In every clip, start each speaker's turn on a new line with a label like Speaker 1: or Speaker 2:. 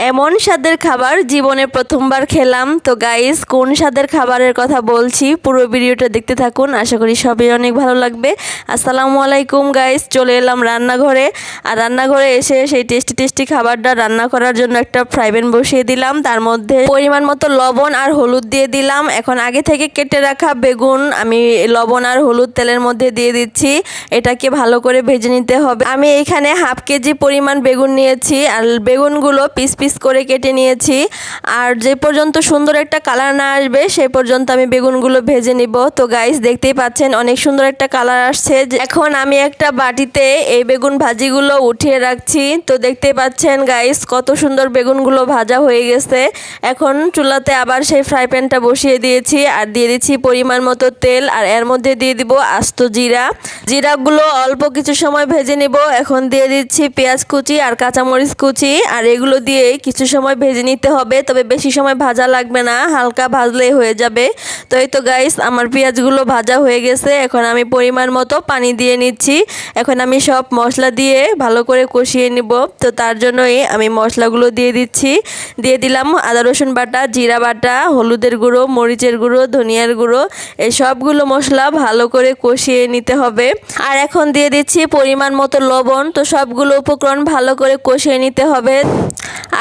Speaker 1: এমন স্বাদের খাবার জীবনে প্রথমবার খেলাম। তো গাইস, কোন স্বাদের খাবারের কথা বলছি পুরো ভিডিওটা দেখতে থাকুন, আশা করি সবই অনেক ভালো লাগবে। আসসালামু আলাইকুম গাইস, চলে এলাম রান্নাঘরে। আর রান্নাঘরে এসে সেই টেস্টি খাবারটা রান্না করার জন্য একটা ফ্রাই প্যান বসিয়ে দিলাম। তার মধ্যে পরিমাণ মতো লবণ আর হলুদ দিয়ে দিলাম। এখন আগে থেকে কেটে রাখা বেগুন আমি লবণ আর হলুদ তেলের মধ্যে দিয়ে দিচ্ছি। এটাকে ভালো করে ভেজে নিতে হবে। আমি এখানে হাফ কেজি পরিমাণ বেগুন নিয়েছি আর বেগুনগুলো পিস পিস করে কেটে নিয়েছি। আর যে পর্যন্ত সুন্দর একটা কালার না আসবে সেই পর্যন্ত আমি বেগুনগুলো ভেজে নিব। তো গাইস, দেখতেই পাচ্ছেন অনেক সুন্দর একটা কালার আসছে। এখন আমি একটা বাটিতে এই বেগুন ভাজিগুলো উঠিয়ে রাখছি। তো দেখতেই পাচ্ছেন গাইস, কত সুন্দর বেগুনগুলো ভাজা হয়ে গেছে। এখন চুলাতে আবার সেই ফ্রাই প্যানটা বসিয়ে দিয়েছি আর দিয়ে দিচ্ছি পরিমাণ মতো তেল। আর এর মধ্যে দিয়ে দিব আস্ত জিরাগুলো অল্প কিছু সময় ভেজে নিব। এখন দিয়ে দিচ্ছি পেঁয়াজ কুচি আর কাঁচামরিচ কুচি, আর এগুলো দিয়ে কিছু সময় ভেজে নিতে হবে। তবে বেশি সময় ভাজা লাগবে না, হালকা ভাজলেই হয়ে যাবে। তো এই তো গাইস, আমার পেঁয়াজগুলো ভাজা হয়ে গেছে। এখন আমি পরিমাণ মতো পানি দিয়ে নিচ্ছি। এখন আমি সব মশলা দিয়ে ভালো করে কষিয়ে নিব। তো তার জন্যই আমি মশলাগুলো দিয়ে দিচ্ছি। দিয়ে দিলাম আদা রসুন বাটা, জিরা বাটা, হলুদের গুঁড়ো, মরিচের গুঁড়ো, ধনিয়ার গুঁড়ো। এই সবগুলো মশলা ভালো করে কষিয়ে নিতে হবে। আর এখন দিয়ে দিচ্ছি পরিমাণ মতো লবণ। তো সবগুলো উপকরণ ভালো করে কষিয়ে নিতে হবে।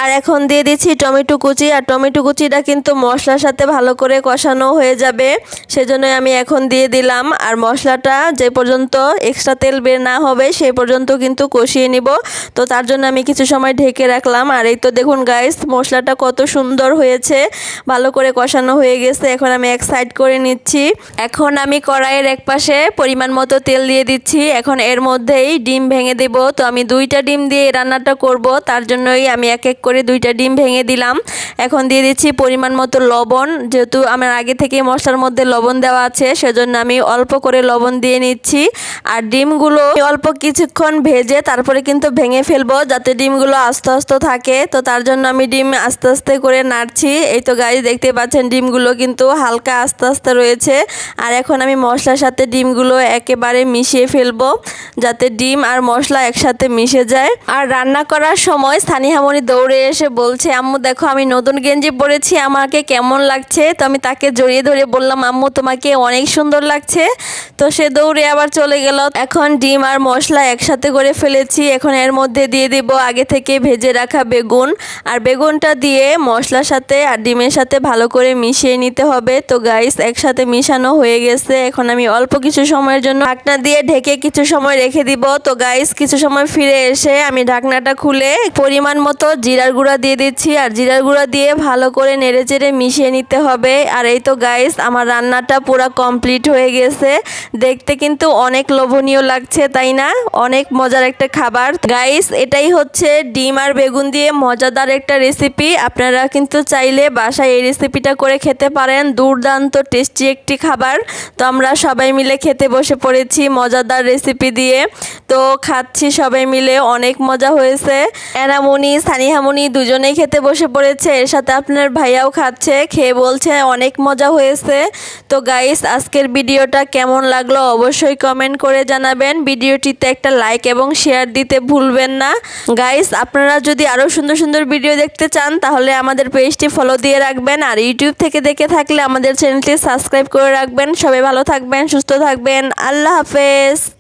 Speaker 1: আর এখন দিয়ে দিচ্ছি টমেটো কুচি। আর টমেটো কুচিটা কিন্তু মশলার সাথে ভালো করে কষানো হয়ে যাবে, সেজন্যই আমি এখন দিয়ে দিলাম। আর মশলাটা যে পর্যন্ত এক্সট্রা তেল বের না হবে সেই পর্যন্ত কিন্তু কষিয়ে নিব। তো তার জন্য আমি কিছু সময় ঢেকে রাখলাম। আর এই তো দেখুন গাইস, মশলাটা কত সুন্দর হয়েছে, ভালো করে কষানো হয়ে গেছে। এখন আমি এক সাইড করে নিচ্ছি। এখন আমি কড়াইয়ের এক পাশে পরিমাণ মতো তেল দিয়ে দিচ্ছি। এখন এর মধ্যেই ডিম ভেঙে দেব। তো আমি 2টা ডিম দিয়ে এই রান্নাটা করব, তার জন্যই আমি এক এক করে 2টা ডিম ভেঙে দিলাম। এখন দিয়ে দিচ্ছি পরিমাণ মতো লবণ। যেহেতু আমার আগে থেকে মশলার মধ্যে লবণ দেওয়া আছে, সেজন্য আমি অল্প করে লবণ দিয়ে নিচ্ছি। আর ডিমগুলো অল্প কিছুক্ষণ ভেজে তারপরে কিন্তু ভেঙে ফেলবো, যাতে ডিমগুলো আস্তে আস্তে থাকে। তো তার জন্য আমি ডিম আস্তে আস্তে করে নাড়ছি। এই তো গাইস, দেখতে পাচ্ছেন ডিমগুলো কিন্তু হালকা আস্তে আস্তে রয়েছে। আর এখন আমি মশলার সাথে ডিমগুলো একেবারে মিশিয়ে ফেলবো, যাতে ডিম আর মশলা একসাথে মিশে যায়। আর রান্না করার সময় স্থানীয়মণি দৌড়ে এসে বলছে, আম্মু দেখো আমি নতুন গেঞ্জি পরেছি, আমাকে কেমন লাগছে। তো আমি তাকে জড়িয়ে ধরে বললাম, আম্মু তোমাকে অনেক সুন্দর লাগছে। তো সে দৌড়ে আবার চলে গেল। এখন ডিম আর মশলা একসাথে করে ফেলেছি। এখন এর মধ্যে দিয়ে দিব আগে থেকে ভেজে রাখা বেগুন। আর বেগুনটা দিয়ে মশলার সাথে আর ডিমের সাথে ভালো করে মিশিয়ে নিতে হবে। তো গাইস, একসাথে মিশানো হয়ে গেছে। এখন আমি অল্প কিছু সময়ের জন্য ঢাকনা দিয়ে ঢেকে কিছু সময় রেখে দিব। তো গাইস, কিছু সময় ফিরে এসে আমি ঢাকনাটা খুলে পরিমাণ মতো জিরার গুঁড়া দিয়ে দিচ্ছি। আর জিরার গুঁড়া দিয়ে ভালো করে নেড়েচেড়ে মিশিয়ে নিতে হবে। আর এই তো গাইস, আমার রান্নাটা পুরো কমপ্লিট হয়ে গেছে। দেখতে কিন্তু অনেক লোভনীয় লাগছে, তাই না? অনেক মজার একটা খাবার গাইস। এটাই হচ্ছে ডিম আর বেগুন দিয়ে মজাদার একটা রেসিপি। আপনারা কিন্তু চাইলে বাসায় এই রেসিপিটা করে খেতে পারেন। দুর্দান্ত টেস্টি একটি খাবার। তো আমরা সবাই মিলে খেতে বসে পড়েছি মজাদার রেসিপি দিয়ে। তো খাচ্ছি সবাই মিলে, অনেক মজা হয়েছে। এনামনি সানিহামনি দুজনেই খেতে বসে পড়েছে, এর সাথে আপনার ভাইয়াও খাচ্ছে, খেয়ে বলছে অনেক মজা হয়েছে। তো গাইস, আজকের ভিডিওটা কেমন লাগলো অবশ্যই কমেন্ট করে জানাবেন। ভিডিওটিতে একটা লাইক এবং শেয়ার দিতে ভুলবেন না। গাইস, আপনারা যদি আরও সুন্দর সুন্দর ভিডিও দেখতে চান তাহলে আমাদের পেজটি ফলো দিয়ে রাখবেন। আর ইউটিউব থেকে দেখে থাকলে আমাদের চ্যানেলটি সাবস্ক্রাইব করে রাখবেন। সবাই ভালো থাকবেন, সুস্থ থাকবেন। আল্লাহ হাফেজ।